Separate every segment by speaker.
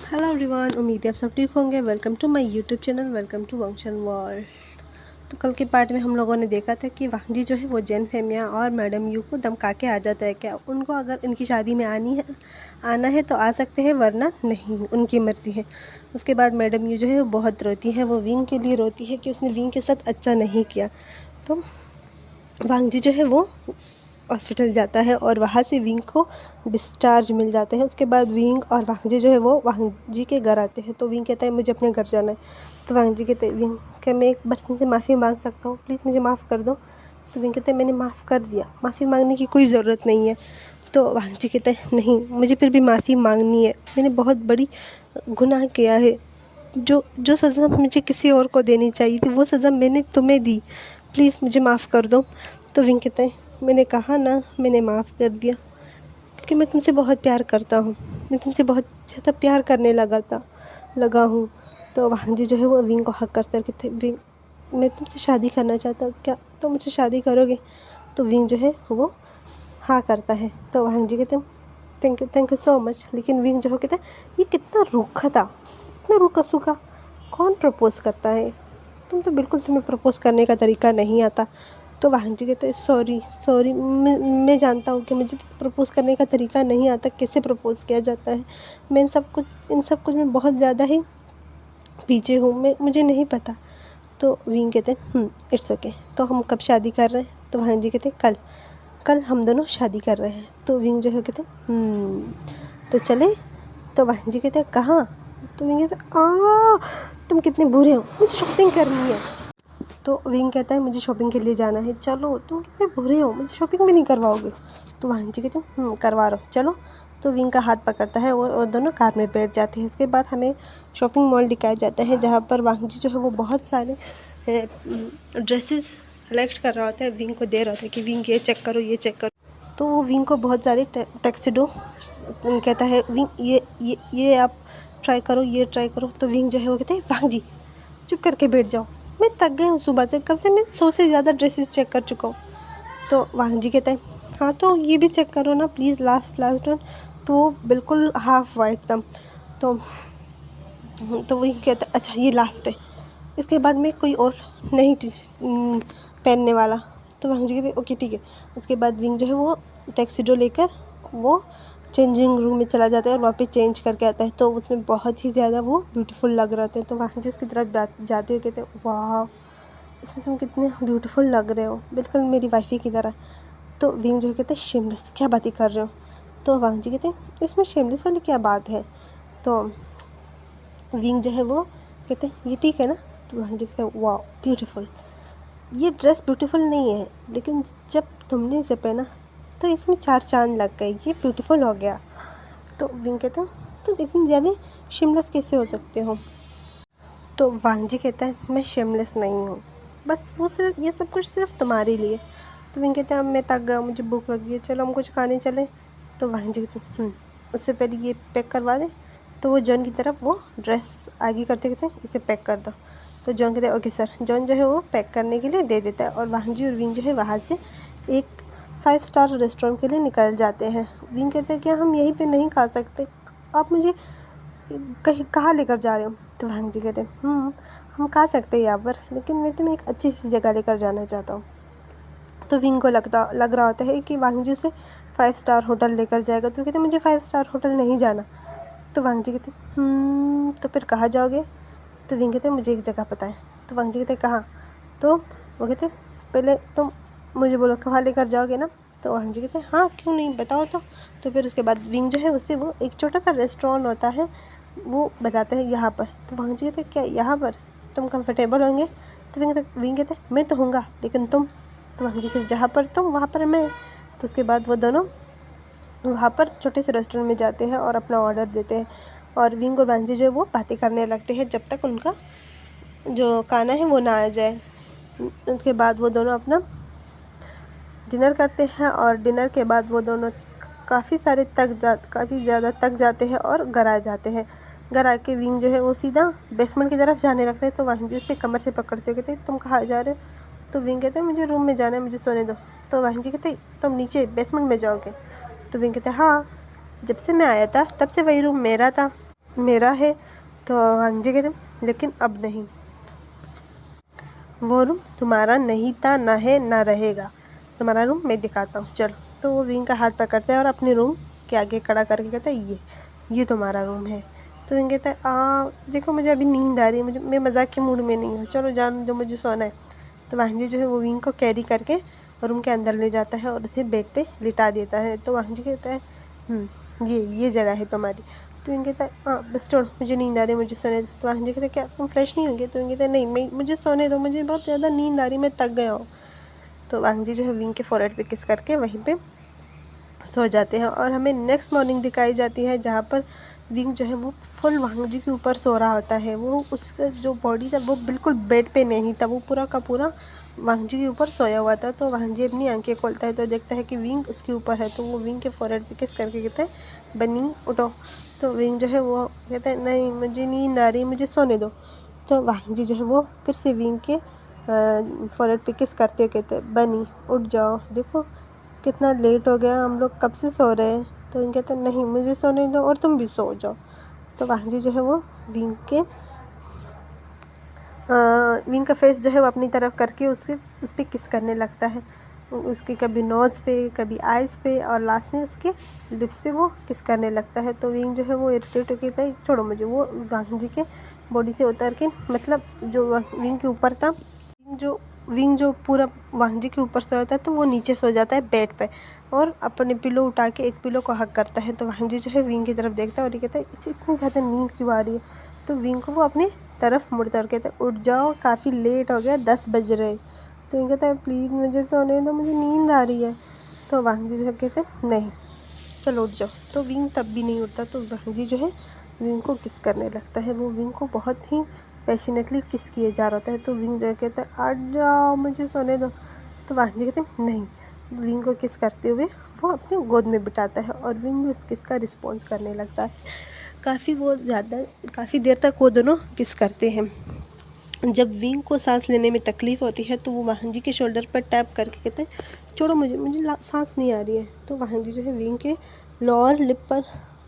Speaker 1: Hello everyone, उम्मीद है आप सब ठीक होंगे। Welcome to my YouTube channel, welcome to Vanshan world. तो कल के पार्ट में हम लोगों ने देखा था कि वांगजी जो है वो जैन फेमिया और मैडम यू को धमका के आ जाता है। क्या उनको अगर इनकी शादी में आना है तो आ सकते हैं, वरना नहीं, उनकी मर्ज़ी है। उसके बाद मैडम यू जो है वो बहुत रोती है, वो विंग के लिए रोती है कि उसने विंग के साथ अच्छा नहीं किया। तो वांगजी जो है वो हॉस्पिटल जाता है और वहाँ से विंग को डिस्चार्ज मिल जाता है। उसके बाद विंग और वांगजी जो है वो वांगजी के घर आते हैं। तो विंग कहता है मुझे अपने घर जाना है। तो वांगजी कहते हैं विंग क्या मैं एक बार तुमसे माफ़ी मांग सकता हूँ, प्लीज़ मुझे माफ़ कर दो। तो विंग कहते हैं मैंने माफ़ कर दिया, माफ़ी मांगने की कोई ज़रूरत नहीं है। तो वांगजी कहते हैं नहीं, मुझे फिर भी माफ़ी मांगनी है, मैंने बहुत बड़ी गुनाह किया है। जो जो सज़ा मुझे किसी और को देनी चाहिए थी वो सज़ा मैंने तुम्हें दी, प्लीज़ मुझे माफ़ कर दो। तो विंग कहते हैं मैंने कहा ना, मैंने माफ़ कर दिया क्योंकि मैं तुमसे बहुत प्यार करता हूँ, मैं तुमसे बहुत ज़्यादा प्यार करने लगा हूँ। तो वांगजी जो है वो विंग को हक करते कहते विंग मैं तुमसे शादी करना चाहता हूँ, क्या तुम मुझसे शादी करोगे? तो विंग जो है वो हाँ करता है। तो वांगजी कहते थैंक यू सो मच। लेकिन विंग जो है कहते ये कितना रूखा था, इतना रूखा सूखा, कौन प्रपोज़ करता है? तुम्हें प्रपोज़ करने का तरीका नहीं आता। तो वांगजी कहते सॉरी, मैं जानता हूँ कि मुझे प्रपोज़ करने का तरीका नहीं आता, कैसे प्रपोज़ किया जाता है। मैं इन सब कुछ में बहुत ज़्यादा ही पीछे हूँ, मुझे नहीं पता। तो विंग कहते इट्स ओके। तो हम कब शादी कर रहे हैं? तो वांगजी कहते कल कल हम दोनों शादी कर रहे हैं। तो विंग जो है कहते तो चले। तो वांगजी कहते कहाँ? तो विंग कहते तुम कितने बुरे हो, मुझे शॉपिंग करनी है। तो विंग कहता है मुझे शॉपिंग के लिए जाना है। चलो, तुम कितने बुरे हो, मुझे शॉपिंग भी नहीं करवाओगे? तो वांगजी कहते करवा रहा हूँ, चलो। तो विंग का हाथ पकड़ता है और दोनों कार में बैठ जाते हैं। उसके बाद हमें शॉपिंग मॉल दिखाया जाता है जहाँ पर वांगजी जो है वो बहुत सारे ड्रेसेस सेलेक्ट कर रहा होता है, विंग को दे रहा होता है कि विंग ये चेक करो, ये चेक करो। तो वो विंग को बहुत सारे टैक्सीडो कहता है विंग ये आप ट्राई करो, ये ट्राई करो। तो विंग जो है वो कहते हैं वांगजी चुप करके बैठ जाओ, मैं थक गई हूँ, सुबह से कब से मैं 100 से ज़्यादा ड्रेसेस चेक कर चुका हूँ। तो वांगजी कहता है हाँ तो ये भी चेक करो ना प्लीज़, लास्ट वन। तो वो बिल्कुल हाफ वाइट था। तो वही कहता है अच्छा ये लास्ट है, इसके बाद में कोई और नहीं पहनने वाला। तो वांगजी कहते ओके ठीक है। उसके बाद विंग जो है वो टैक्सीडो लेकर वो चेंजिंग रूम में चला जाता है और वापस चेंज करके आता है। तो उसमें बहुत ही ज़्यादा वो ब्यूटीफुल लग रहा था। तो वांगजी उसकी तरफ जाते हुए कहते वाह, इसमें तुम कितने ब्यूटीफुल लग रहे हो, बिल्कुल मेरी वाइफी की तरह। तो विंग जो है कहते शेमलेस, क्या बातें कर रहे हो? तो वांगजी कहते इसमें शेमलेस वाली क्या बात है? तो विंग जो है वो कहते ये ठीक है ना? तो वांगजी कहते वाह ब्यूटीफुल, ये ड्रेस ब्यूटीफुल नहीं है, लेकिन जब तुमने इसे पहना तो इसमें 4 चांद लग गए, ये ब्यूटीफुल हो गया। तो विंग कहते तुम इतनी ज़्यादा शेमलेस कैसे हो सकते हो? तो वांगजी कहता है मैं शेमलेस नहीं हूँ, बस वो सिर्फ ये सब कुछ सिर्फ तुम्हारे लिए। तो विंग कहता है मैं थक गया, मुझे भूख लगी है, चलो हम कुछ खाने चले। तो वांगजी कहते उससे पहले ये पैक करवा दे। तो वो जॉन की तरफ वो ड्रेस आगे करते कहते इसे पैक कर दो। तो जॉन कहते हैं ओके सर। जॉन जो है वो पैक करने के लिए दे देता है और वांगजी और विंग जो है वहाँ से एक 5 स्टार रेस्टोरेंट के लिए निकल जाते हैं। विंग कहते हैं क्या हम यहीं पे नहीं खा सकते, आप मुझे कहीं कहाँ लेकर जा रहे हो? तो वांगजी कहते हैं हम खा सकते हैं यहाँ पर, लेकिन मैं तुम्हें एक अच्छी सी जगह लेकर जाना चाहता हूँ। तो विंग को लग रहा होता है कि वांगजी उसे 5 स्टार होटल लेकर जाएगा। तो कहते मुझे 5 स्टार होटल नहीं जाना। तो वांगजी कहते तो फिर कहाँ जाओगे? तो विंग कहते मुझे एक जगह पता है। तो वांगजी कहते कहाँ? तो वो कहते पहले तुम मुझे बोलो कहाँ लेकर जाओगे ना? तो वांगजी कहते हाँ क्यों नहीं, बताओ तो फिर उसके बाद विंग जो है उससे वो एक छोटा सा रेस्टोरेंट होता है वो बताते हैं यहाँ पर। तो वांगजी कहते क्या यहाँ पर तुम कंफर्टेबल होंगे? तो विंग कहते मैं तो होऊंगा, लेकिन तुम? तो वांगजी कहते जहाँ पर तुम वहाँ पर मैं। तो उसके बाद वो दोनों वहाँ पर छोटे से रेस्टोरेंट में जाते हैं और अपना ऑर्डर देते हैं और विंग और वांगजी जो है वो बातें करने लगते हैं जब तक उनका जो खाना है वो ना आ जाए। उसके बाद वो दोनों अपना डिनर करते हैं और डिनर के बाद वो दोनों काफ़ी ज़्यादा थक जाते हैं और घर आ जाते हैं। घर आके विंग जो है वो सीधा बेसमेंट की तरफ जाने लगता है। तो वांगजी उसे कमर से पकड़ते हुए कहते तुम कहाँ जा रहे हो? तो विंग कहते हैं मुझे रूम में जाना है, मुझे सोने दो। तो वांगजी कहते तुम नीचे बेसमेंट में जाओगे? तो विंग कहते हाँ, जब से मैं आया था तब से वही रूम मेरा था। मेरा है। तो वांगजी कहते लेकिन अब नहीं, वो रूम तुम्हारा नहीं था, ना है ना रहेगा, तुम्हारा रूम मैं दिखाता हूँ, चलो। तो वो विंग का हाथ पकड़ता है और अपने रूम के आगे खड़ा करके कहता है ये तुम्हारा रूम है। तो विंग कहता है देखो मुझे अभी नींद आ रही है, मैं मजाक के मूड में नहीं हूँ, चलो जान दो, मुझे सोना है। तो वांगजी जो है वो विंग को कैरी करके रूम के अंदर ले जाता है और उसे बेड पे लिटा देता है। तो वांगजी कहता है ये जगह है तुम्हारी। तो विंग कहता है हाँ बस छोड़ो, मुझे नींद आ रही है, मुझे सोने दो। तो वांगजी कहता है क्या तुम फ्रेश नहीं होंगे? तो विंग कहता है नहीं, मुझे सोने दो, मुझे बहुत ज़्यादा नींद आ रही, मैं थक गया हूँ। तो वांगजी जो है विंग के फोrehead पे किस करके वहीं पे सो जाते हैं। और हमें नेक्स्ट मॉर्निंग दिखाई जाती है जहाँ पर विंग जो है वो फुल वांगजी के ऊपर सो रहा होता है। वो उसका जो बॉडी था वो बिल्कुल बेड पे नहीं था, वो पूरा का पूरा वांगजी के ऊपर सोया हुआ था। तो वांगजी अपनी आंखें खोलता है तो देखता है कि विंग उसके ऊपर है। तो वो विंग के फोrehead पे किस करके कहता है बनी उठो। तो विंग जो है वो कहता है नहीं, मुझे नींद आ रही, मुझे सोने दो। तो वांगजी जो है वो फिर से विंग के फोrehead पे किस करते हुए कहते हैं बनी उठ जाओ, देखो कितना लेट हो गया, हम लोग कब से सो रहे हैं। तो विंग कहते हैं नहीं, मुझे सोने दो और तुम भी सो जाओ। तो वांगजी जो है वो विंग का फेस जो है वो अपनी तरफ करके उस पर किस करने लगता है, उसके कभी नोज़ पे, कभी आइज़ पे, और लास्ट में उसके लिप्स पे वो किस करने लगता है। तो विंग जो है वो इरिटेट होकर कहता है छोड़ो मुझे। वो वांगजी के बॉडी से उतर के, मतलब जो विंग के ऊपर था, विंग जो पूरा वांगजी के ऊपर सोया था, तो वो नीचे सो जाता है बेड पे और अपने पिलो उठा के एक पिलो को हक करता है। तो वांगजी जो है विंग की तरफ देखता है और ये कहता है इसे इतनी ज़्यादा नींद क्यों आ रही है। तो विंग को वो अपनी तरफ मुड़ता है और कहता है उठ जाओ, काफ़ी लेट हो गया, 10 बज रहे। तो विंग कहता है प्लीज़ मुझे सोने दो, मुझे नींद आ रही है। तो वांगजी जो है कहते हैं नहीं, चलो उठ जाओ। तो विंग तब भी नहीं उठता। तो वांगजी जो है विंग को किस करने लगता है। वो विंग को बहुत ही पैशनेटली किस किए जा रहा होता है। तो विंग जो है कहता है हट जाओ, मुझे सोने दो। तो वांगजी कहते हैं नहीं। विंग को किस करते हुए वो अपने गोद में बिठाता है और विंग भी उस किस का रिस्पॉन्स करने लगता है। काफ़ी देर तक वो दोनों किस करते हैं। जब विंग को सांस लेने में तकलीफ़ होती है तो वो वांगजी के शोल्डर पर टैप करके कहते हैं छोड़ो मुझे सांस नहीं आ रही है। तो वांगजी जो है विंग के लोअर लिप पर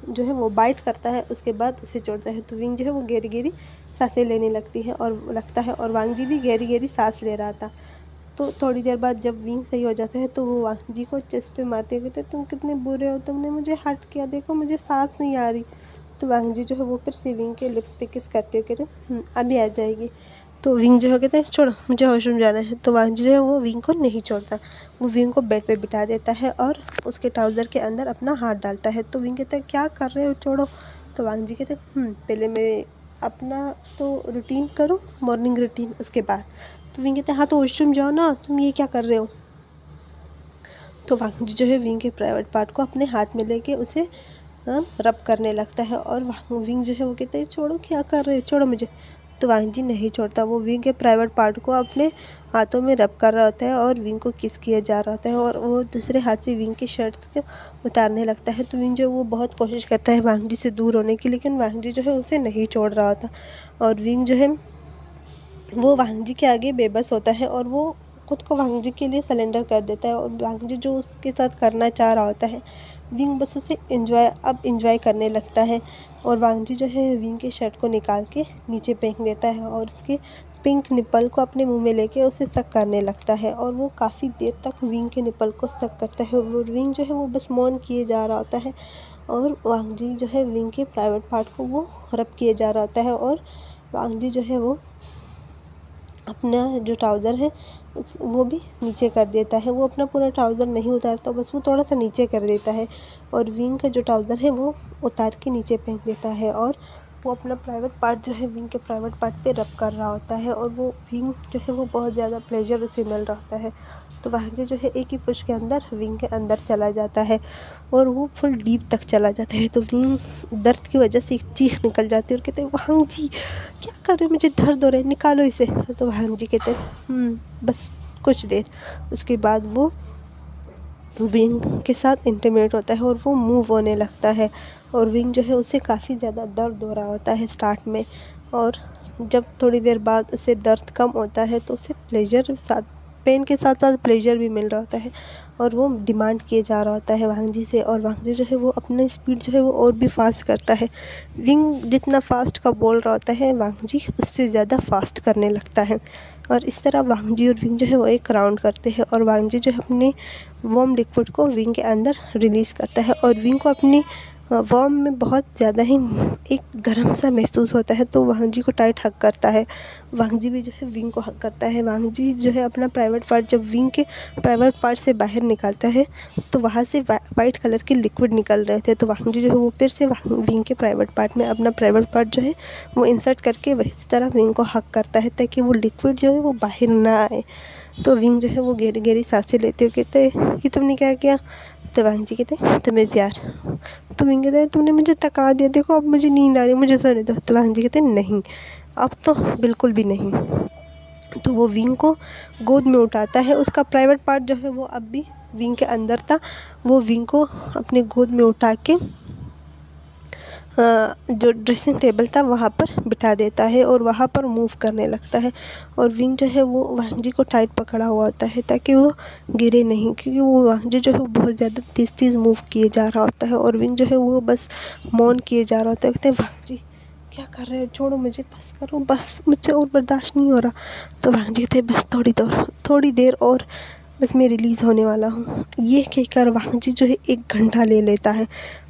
Speaker 1: जो है वो बाइट करता है, उसके बाद उसे छोड़ता है। तो विंग जो है वो गहरी गहरी सांसें लेने लगती है और लगता है, और वांगजी भी गहरी गहरी सांस ले रहा था। तो थोड़ी देर बाद जब विंग सही हो जाता है तो वो वांगजी को चेस्ट पे मारते हुए कहते तुम कितने बुरे हो, तुमने मुझे हर्ट किया, देखो मुझे सांस नहीं आ रही। तो वांगजी जो है वो फिर से विंग के लिप्स पे किस करते हुए कहते अभी आ जाएगी। तो विंग जो है कहते हैं छोड़ो मुझे वॉशरूम जाना है। तो वांगजी जो है वो विंग को नहीं छोड़ता, वो विंग को बेड पे बिठा देता है और उसके ट्राउज़र के अंदर अपना हाथ डालता है। तो विंग कहता है क्या कर रहे हो, छोड़ो। तो वांगजी कहते हैं पहले मैं अपना तो रूटीन करूँ, मॉर्निंग रूटीन, उसके बाद। तो विंग कहते हैं हाँ तो वॉशरूम जाओ ना, तुम ये क्या कर रहे हो। तो वांगजी जो है विंग के प्राइवेट पार्ट को अपने हाथ में लेके उसे रब करने लगता है और विंग जो है वो कहता है छोड़ो, क्या कर रहे हो, छोड़ो मुझे। तो वांगजी नहीं छोड़ता, वो विंग के प्राइवेट पार्ट को अपने हाथों में रब कर रहा होता है और विंग को किस किया जा रहा होता है और वो दूसरे हाथ से विंग की शर्ट्स को उतारने लगता है। तो विंग जो है वो बहुत कोशिश करता है वांगजी से दूर होने की, लेकिन वांगजी जो है उसे नहीं छोड़ रहा होता और विंग जो है वो वांगजी के आगे बेबस होता है और वो खुद को वांगजी के लिए सरेंडर कर देता है। और वांगजी जो उसके साथ करना चाह रहा होता है, विंग बस उसे एंजॉय करने लगता है और वांगजी जो है विंग के शर्ट को निकाल के नीचे फेंक देता है और उसके पिंक निपल को अपने मुंह में लेके उसे सक करने लगता है और वो काफ़ी देर तक विंग के निपल को सक करता है और विंग जो है वो बस मौन किए जा रहा होता है और वांगजी जो है विंग के प्राइवेट पार्ट को वो रब किए जा रहा होता है और वांगजी जो है वो अपना जो ट्राउज़र है वो भी नीचे कर देता है। वो अपना पूरा ट्राउज़र नहीं उतारता, बस वो थोड़ा सा नीचे कर देता है और विंग का जो ट्राउज़र है वो उतार के नीचे फेंक देता है और वो अपना प्राइवेट पार्ट जो है विंग के प्राइवेट पार्ट पे रब कर रहा होता है और वो विंग जो है वो बहुत ज़्यादा प्लेजर उसे मिल रहा होता है। तो वांगजी जो है एक ही पुश के अंदर विंग के अंदर चला जाता है और वो फुल डीप तक चला जाता है। तो विंग दर्द की वजह से एक चीख निकल जाती है और कहते हैं वांगजी क्या कर रहे हो, मुझे दर्द हो रहा है, निकालो इसे। तो वांगजी कहते हैं बस कुछ देर। उसके बाद वो विंग के साथ इंटीमेट होता है और वो मूव होने लगता है और विंग जो है उसे काफ़ी ज़्यादा दर्द हो रहा होता है स्टार्ट में, और जब थोड़ी देर बाद उसे दर्द कम होता है तो उसे पेन के साथ साथ प्लेजर भी मिल रहा होता है और वो डिमांड किए जा रहा होता है वांग जी से। और वांग जी जो है वो अपनी स्पीड जो है वो और भी फास्ट करता है। विंग जितना फास्ट का बोल रहा होता है वांग जी उससे ज़्यादा फास्ट करने लगता है। और इस तरह वांग जी और विंग जो है वो एक राउंड करते हैं और वांग जी जो है अपने वार्म लिक्विड को विंग के अंदर रिलीज़ करता है। और विंग को अपनी वार्म में बहुत ज़्यादा ही एक गर्म सा महसूस होता है, तो वांग जी को टाइट हग करता है। वांग जी भी जो है विंग को हग करता है। वांग जी जो है अपना प्राइवेट पार्ट जब विंग के प्राइवेट पार्ट से बाहर निकालता है तो वहाँ से वाइट कलर के लिक्विड निकल रहे थे, तो वांग जी जो है वो फिर से विंग के प्राइवेट पार्ट में अपना प्राइवेट पार्ट जो है वो इंसर्ट करके इस तरह विंग को हग करता है ताकि वो लिक्विड जो है वो बाहर ना आए। तो विंग जो है वो गहरी गहरी सांसें लेते हुए कहते ये तुमने क्या किया? तो वांग जी कहते तुम्हें प्यार। तो विंग कहते तुमने मुझे थका दिया, देखो अब मुझे नींद आ रही है, मुझे सोने दो। तो वांग जी कहते नहीं, अब तो बिल्कुल भी नहीं। तो वो विंग को गोद में उठाता है। उसका प्राइवेट पार्ट जो है वो अब भी विंग के अंदर था। वो विंग को अपने गोद में उठा के जो ड्रेसिंग टेबल था वहाँ पर बिठा देता है और वहाँ पर मूव करने लगता है। और विंग जो है वो वांग जी को टाइट पकड़ा हुआ होता है ताकि वो गिरे नहीं, क्योंकि वो वांग जी जो है वो बहुत ज़्यादा तेज़ तेज़ मूव किए जा रहा होता है। और विंग जो है वो बस मौन किए जा रहा होता है। कहते हैं वांग जी क्या कर रहे हो, छोड़ो मुझे, बस करो, बस मुझसे और बर्दाश्त नहीं हो रहा। तो वांग जी कहते हैं बस थोड़ी देर और, बस मैं रिलीज़ होने वाला हूँ। ये कहकर वांग जी जो है 1 घंटा ले लेता है।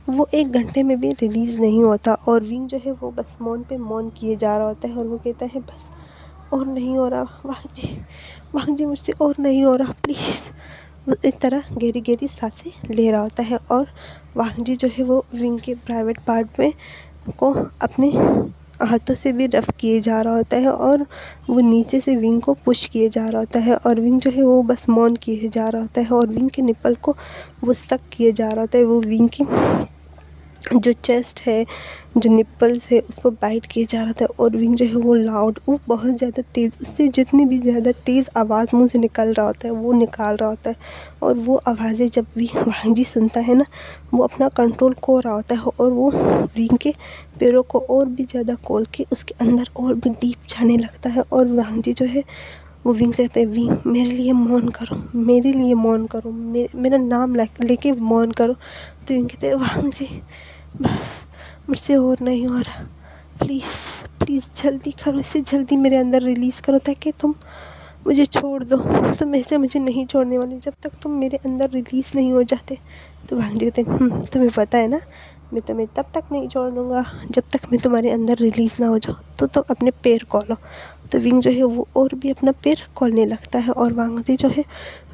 Speaker 1: वो 1 घंटे में भी रिलीज़ नहीं होता और विंग जो है वो बस मौन पे मौन किए जा रहा होता है। और वो कहता है बस और नहीं हो रहा वांग जी मुझसे और नहीं हो रहा, प्लीज़। वो इस तरह गहरी गहरी सांसें ले रहा होता है। और वांग जी जो है वो विंग के प्राइवेट पार्ट में को अपने हाथों से भी रफ किए जा रहा होता है और वो नीचे से विंग को पुश किए जा रहा होता है। और विंग जो है वो बस मौन किए जा रहा होता है और विंग के निप्पल को वो सक किए जा रहा होता है। वो विंग की जो चेस्ट है, जो निप्पल्स है, उसको बाइट किए जा रहा था। और विंग जो है वो लाउड, वो बहुत ज़्यादा तेज़, उससे जितनी भी ज़्यादा तेज़ आवाज़ मुंह से निकल रहा होता है वो निकाल रहा होता है। और वो आवाज़ें जब भी वांग जी सुनता है ना, वो अपना कंट्रोल खो रहा होता है और वो विंग के पैरों को और भी ज़्यादा खोल के उसके अंदर और भी डीप जाने लगता है। और वांग जी जो है वो विंग से कहते हैं विंग मेरे लिए मौन करो, मेरे लिए मौन करो, मेरा नाम लेके मौन करो। तो विंग कहते हैं वांग जी बस मुझसे और नहीं हो रहा, प्लीज़ जल्दी करो, इसे जल्दी मेरे अंदर रिलीज़ करो ताकि तुम मुझे छोड़ दो। तुम ऐसे मुझे नहीं छोड़ने वाली जब तक तुम मेरे अंदर रिलीज़ नहीं हो जाते। तो वांग जी कहते हैं तुम्हें पता है ना, मैं तुम्हें तब तक नहीं छोड़ दूँगा जब तक मैं तुम्हारे अंदर रिलीज़ ना हो जाऊँ। तो तुम अपने पैर खोलो। तो विंग जो है वो और भी अपना पैर खोलने लगता है और वांग जी जो है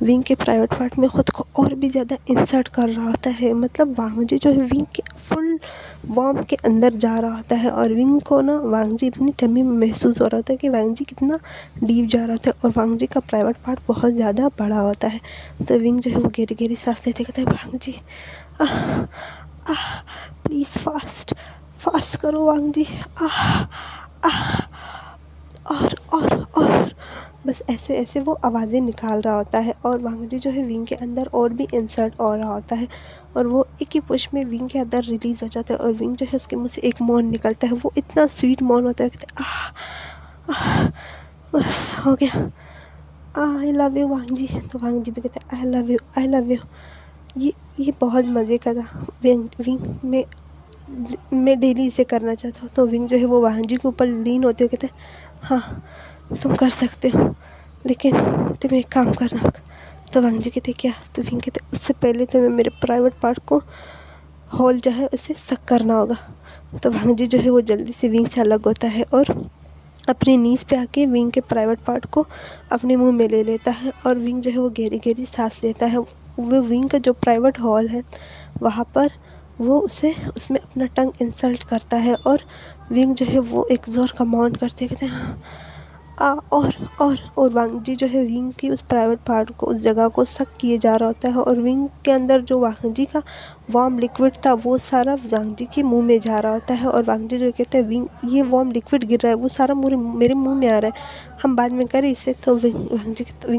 Speaker 1: विंग के प्राइवेट पार्ट में ख़ुद को और भी ज़्यादा इंसर्ट कर रहा होता है। मतलब वांग जी जो है विंग के फुल वार्म के अंदर जा रहा होता है और विंग को ना वांग जी अपनी टमी में महसूस हो रहा होता है कि वांग जी कितना डीप जा रहा होता है। और वांग जी का प्राइवेट पार्ट बहुत ज़्यादा बड़ा होता है। तो विंग जो है वो गहरी गहरी सांस लेते कहता है वांग जी प्लीज़ फास्ट करो वांग जी, और बस ऐसे ऐसे वो आवाज़ें निकाल रहा होता है। और वांग जी जो है विंग के अंदर और भी इंसर्ट हो रहा होता है और वो एक ही पुश में विंग के अंदर रिलीज़ हो जाता है। और विंग जो है उसके मुँह से एक मौन निकलता है, वो इतना स्वीट मौन होता है, कहते बस हो गया, आई लव यू वांग जी। तो वांग जी भी कहते हैं आई लव यू। ये बहुत मज़े का था। विंग मैं डेली इसे करना चाहता हूँ। तो विंग जो है वो वांग जी के ऊपर लीन होते हुए कहते हैं हाँ तुम कर सकते हो, लेकिन तुम्हें एक काम करना होगा। तो वांग जी कहते क्या? तो विंग कहते उससे पहले तुम्हें मेरे प्राइवेट पार्ट को होल जो है उसे सक करना होगा। तो वांग जी जो है वो जल्दी से विंग से अलग होता है और अपनी नीज़ पे आके विंग के प्राइवेट पार्ट को अपने मुंह में ले लेता है। और विंग जो है वो गहरी गहरी सांस लेता है। वो विंग का जो प्राइवेट हॉल है वहाँ पर वो उसमें अपना टंग इंसल्ट करता है और विंग जो है वो एक ज़ोर का माउंट करते कहते हैं और वांग जी जो है विंग की उस प्राइवेट पार्ट को, उस जगह को सक किए जा रहा होता है। और विंग के अंदर जो वांग जी का वार्म लिक्विड था वो सारा वांग जी के मुंह में जा रहा होता है। और वांग जी जो कहते हैं विंग ये वार्म लिक्विड गिर रहा है, वो सारा मेरे मुंह में आ रहा है, हम बाद में करें इसे। तो वांग जी विंग